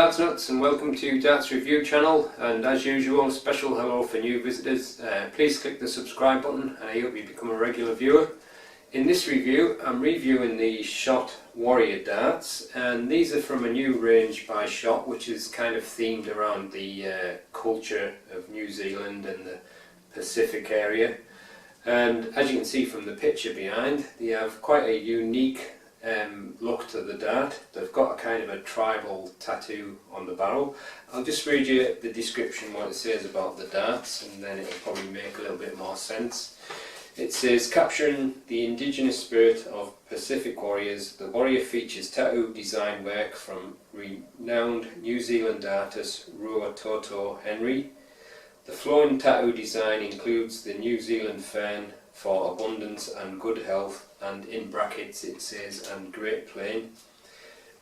Darts Nutz and welcome to Darts Review channel, and as usual, special hello for new visitors. Please click the subscribe button and I hope you become a regular viewer. In this review I'm reviewing the SHOT Warrior darts, and these are from a new range by SHOT which is kind of themed around the culture of New Zealand and the Pacific area. And as you can see from the picture behind, they have quite a unique look to the dart. They've got a kind of a tribal tattoo on the barrel. I'll just read you the description, what it says about the darts, and then it'll probably make a little bit more sense. It says, capturing the indigenous spirit of Pacific warriors, the Warrior features tattoo design work from renowned New Zealand artist Rua Toto Henry. The flowing tattoo design includes the New Zealand fern for abundance and good health, and in brackets it says, and great plain.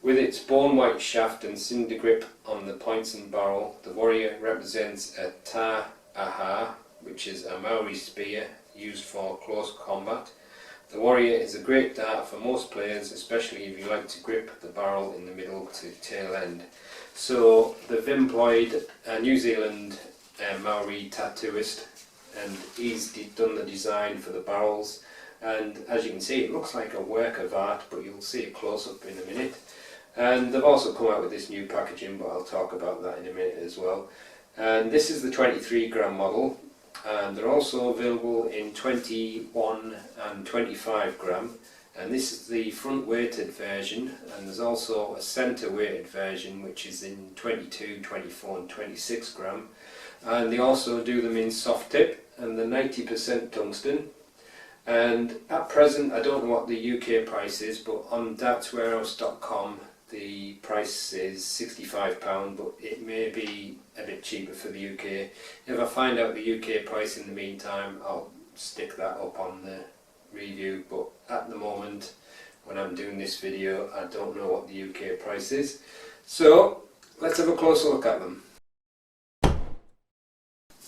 With its bone white shaft and cinder grip on the points and barrel, the Warrior represents a ta-aha, which is a Maori spear used for close combat. The Warrior is a great dart for most players, especially if you like to grip the barrel in the middle to tail end. So they've employed a New Zealand Maori tattooist, and he's done the design for the barrels, and as you can see it looks like a work of art, but you'll see a close-up in a minute. And they've also come out with this new packaging, but I'll talk about that in a minute as well. And this is the 23 gram model, and they're also available in 21 and 25 gram, and this is the front weighted version, and there's also a centre weighted version which is in 22, 24 and 26 gram. And they also do them in soft tip, and they're 90% tungsten. And at present I don't know what the UK price is, but on dartswarehouse.com the price is £65, but it may be a bit cheaper for the UK. If I find out the UK price in the meantime, I'll stick that up on the review, but at the moment when I'm doing this video I don't know what the UK price is. So let's have a closer look at them.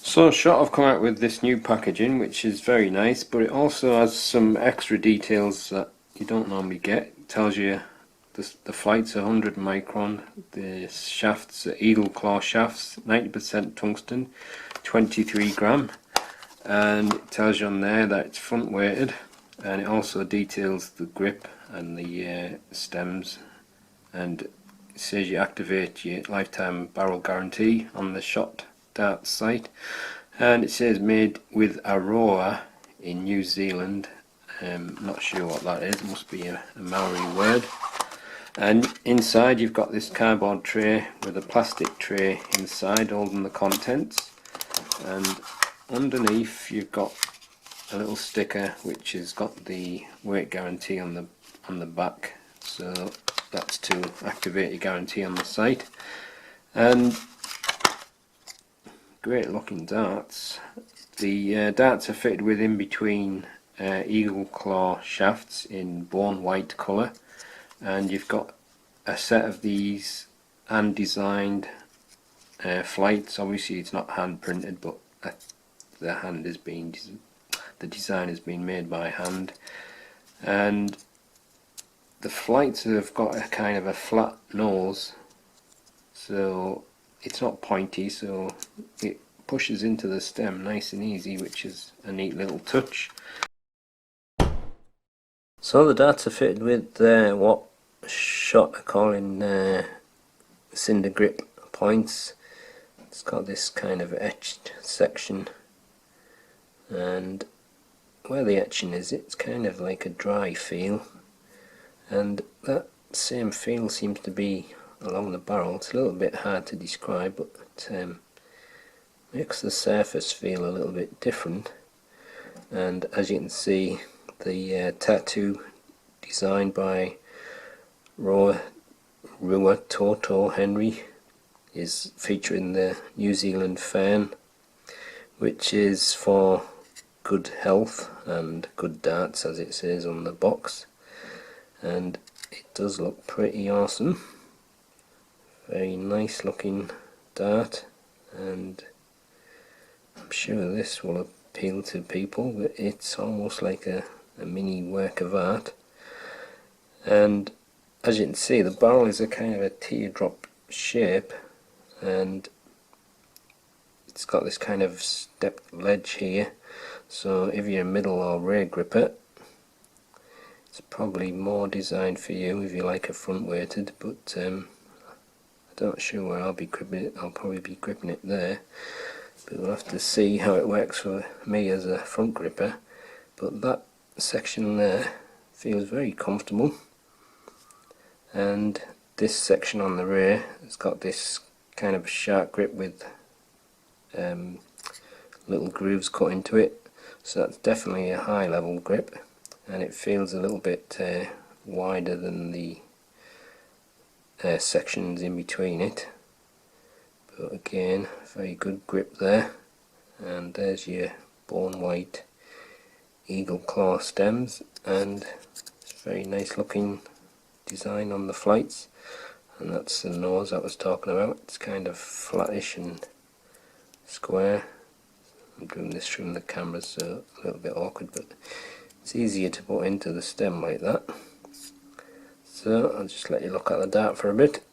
So SHOT have come out with this new packaging which is very nice, but it also has some extra details that you don't normally get. It tells you the flight's 100 micron, the shafts are eagle claw shafts, 90% tungsten, 23 gram, and it tells you on there that it's front weighted, and it also details the grip and the stems, and it says you activate your lifetime barrel guarantee on the SHOT Darts site, and it says made with Aroa in New Zealand. Not sure what that is, it must be a Maori word. And inside you've got this cardboard tray with a plastic tray inside holding the contents, and underneath you've got a little sticker which has got the weight guarantee on the back, so that's to activate your guarantee on the site. And great looking darts. The darts are fitted with in between eagle claw shafts in bone white colour, and you've got a set of these hand designed flights. Obviously it's not hand printed, but the design has been made by hand, and the flights have got a kind of a flat nose, so it's not pointy, so it pushes into the stem nice and easy, which is a neat little touch. So the darts are fitted with what SHOT are calling cinder grip points. It's got this kind of etched section, and where the etching is, it's kind of like a dry feel, and that same feel seems to be along the barrel. It's a little bit hard to describe, but it makes the surface feel a little bit different. And as you can see, the tattoo designed by Rua Toto Henry is featuring the New Zealand fern, which is for good health and good darts, as it says on the box, and it does look pretty awesome. Very nice looking dart, and I'm sure this will appeal to people, but it's almost like a mini work of art. And as you can see, the barrel is a kind of a teardrop shape, and it's got this kind of stepped ledge here, so if you're a middle or rear gripper it's probably more designed for you if you like a front weighted, but I'm not sure where I'll be gripping it. I'll probably be gripping it there, but we'll have to see how it works for me as a front gripper. But that section there feels very comfortable, and this section on the rear has got this kind of sharp grip with little grooves cut into it, so that's definitely a high level grip, and it feels a little bit wider than the sections in between it, but again very good grip there. And there's your bone white eagle claw stems, and it's very nice looking design on the flights. And that's the nose I was talking about. It's kind of flattish and square. I'm doing this from the camera, so a little bit awkward, but it's easier to put into the stem like that. So I'll just let you look at the dart for a bit.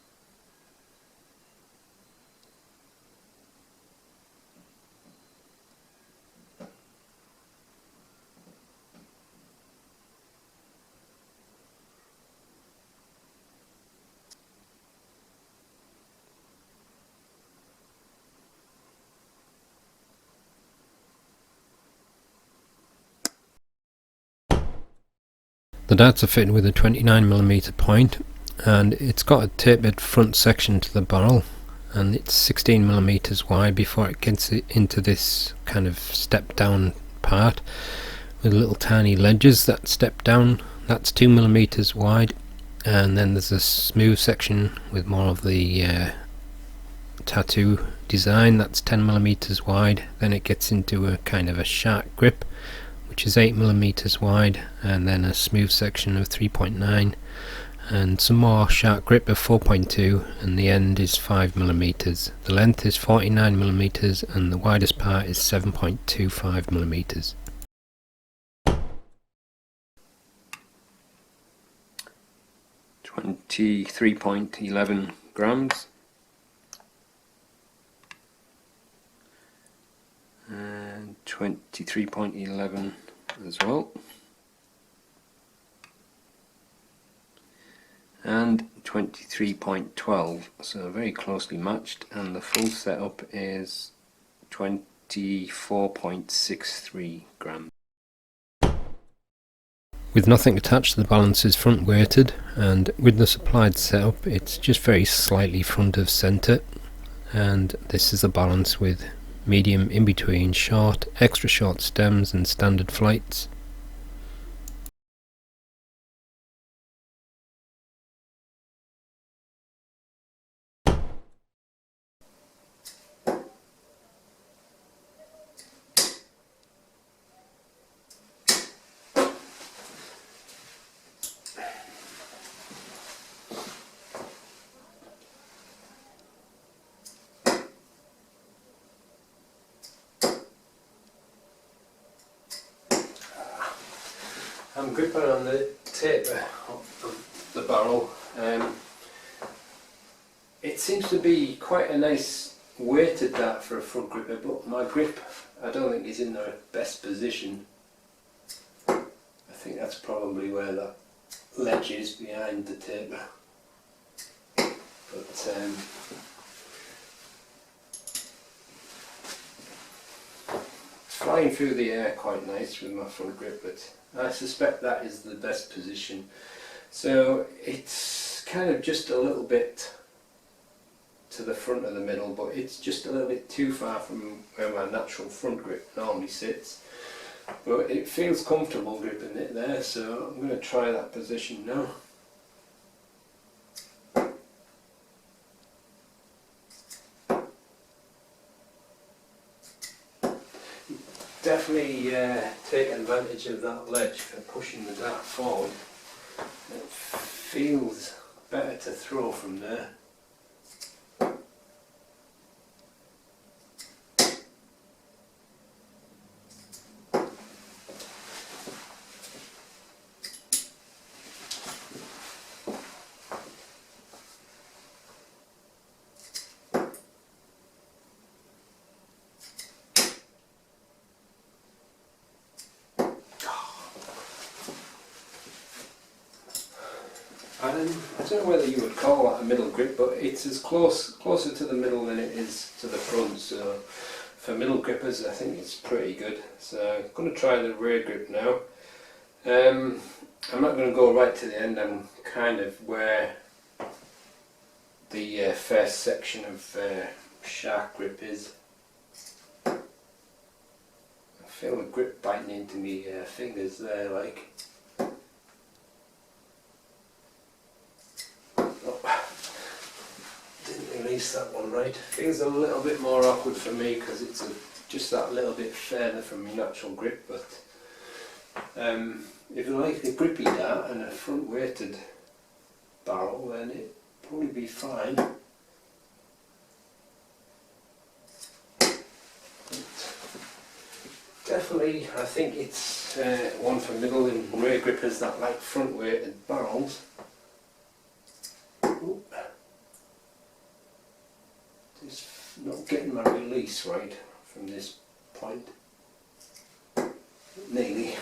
The darts are fitted with a 29mm point, and it's got a tapered front section to the barrel, and it's 16mm wide before it gets into this kind of step down part with little tiny ledges that step down. That's 2mm wide, and then there's a smooth section with more of the tattoo design, that's 10mm wide. Then it gets into a kind of a sharp grip which is 8mm wide, and then a smooth section of 3.9, and some more sharp grip of 4.2, and the end is 5mm. The length is 49mm, and the widest part is 7.25mm. 23.11 grams, and 23.11 as well, and 23.12, so very closely matched, and the full setup is 24.63 grams. With nothing attached, the balance is front weighted, and with the supplied setup it's just very slightly front of centre, and this is the balance with medium in between, short, extra short stems and standard flights. I'm gripping on the taper of the barrel. It seems to be quite a nice weighted dart for a front gripper, but my grip I don't think is in the best position. I think that's probably where that ledge is behind the taper. But flying through the air quite nice with my front grip, but I suspect that is the best position. So it's kind of just a little bit to the front of the middle, but it's just a little bit too far from where my natural front grip normally sits. But it feels comfortable gripping it there, so I'm going to try that position now. Definitely take advantage of that ledge for pushing the dart forward. It feels better to throw from there. I don't know whether you would call that a middle grip, but it's as closer to the middle than it is to the front, so for middle grippers I think it's pretty good. So I'm going to try the rear grip now. I'm not going to go right to the end. I'm kind of where the first section of shark grip is. I feel the grip biting into me fingers there, like. Oh, didn't release that one right. Feels a little bit more awkward for me because it's just that little bit further from my natural grip, but if you like a grippy dart and a front weighted barrel, then it'd probably be fine. Definitely, I think it's one for middle and rear grippers that like front weighted barrels. Ooh. Just not getting my release right from this point. Nearly.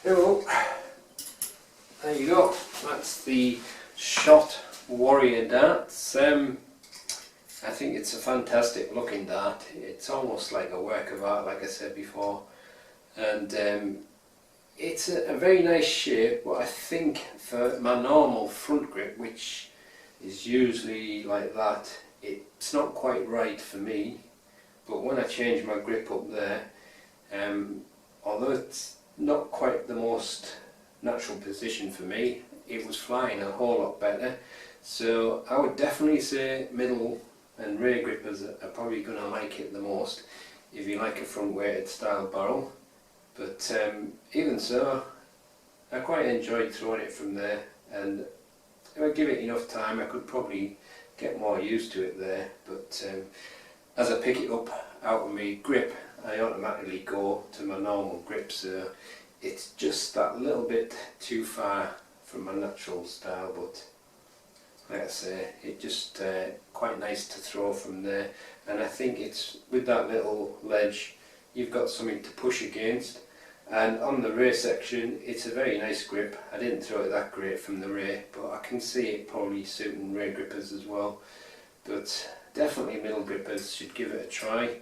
Hello, there you go, that's the Shot Warrior darts. I think it's a fantastic looking dart. It's almost like a work of art, like I said before, and it's a very nice shape, but I think for my normal front grip, which is usually like that, it's not quite right for me. But when I change my grip up there, although it's not quite the most natural position for me, it was flying a whole lot better. So I would definitely say middle and rear grippers are probably going to like it the most if you like a front weighted style barrel. But even so, I quite enjoyed throwing it from there, and if I give it enough time I could probably get more used to it there. But as I pick it up out of my grip, I automatically go to my normal grip, so it's just that little bit too far from my natural style. But like I say, it's just quite nice to throw from there, and I think it's with that little ledge you've got something to push against. And on the rear section, it's a very nice grip. I didn't throw it that great from the rear, but I can see it probably suiting rear grippers as well. But definitely middle grippers should give it a try.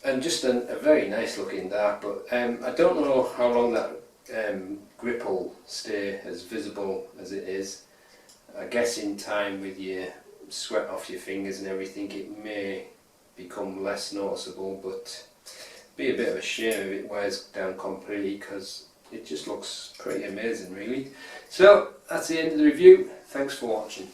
And just a very nice looking dart, but I don't know how long that grip will stay as visible as it is. I guess in time, with your sweat off your fingers and everything, it may become less noticeable, but be a bit of a shame if it wears down completely, because it just looks pretty amazing really. So that's the end of the review. Thanks for watching.